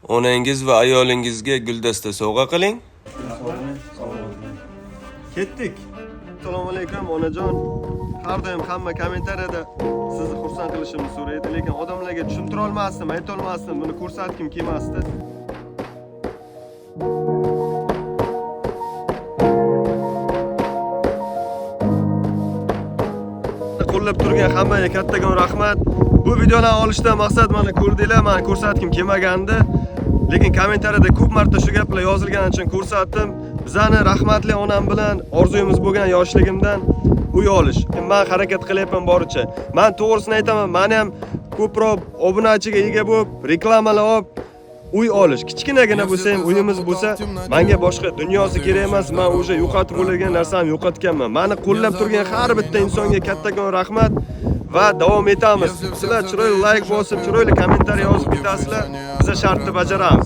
Onangiz va ayolingizga guldasta sovg'a qiling. Ketdik. Assalomu alaykum onajon. Har doim hamma kommentariyada sizni xursand qilishimni so'raydi, lekin odamlarga tushuntira olmasdim, ayta olmasdim, buni ko'rsatgim kelmasdi. Qo'llab turgan hammaga kattagon rahmat. Bu videolarni olishdan maqsad mana ko'rdinglar, men ko'rsatgim kelmagandi. Lekin kommentariyada ko'p marta shu gaplar yozilgani uchun ko'rsatdim. Bizani rahmatli onam bilan orzuyimiz bo'lgan yoshligimdan uy olish. Men harakat qilyapman boricha. Men to'g'risini aytaman, meni ham ko'proq obunachiga ega bo'lib, reklamalar olib uy olish. Kichkinagina bo'lsa ham uyimiz bo'lsa, menga boshqa dunyosi kerak emas. Men o'sha yo'qotib bo'lgan narsamni yo'qotganman. Meni qo'llab turgan har bitta insonga kattagon rahmat va davom etamiz. Sizlar chiroyli like bosib, chiroyli kommentariy yozib ketasizlar. Biz shartni bajaramiz.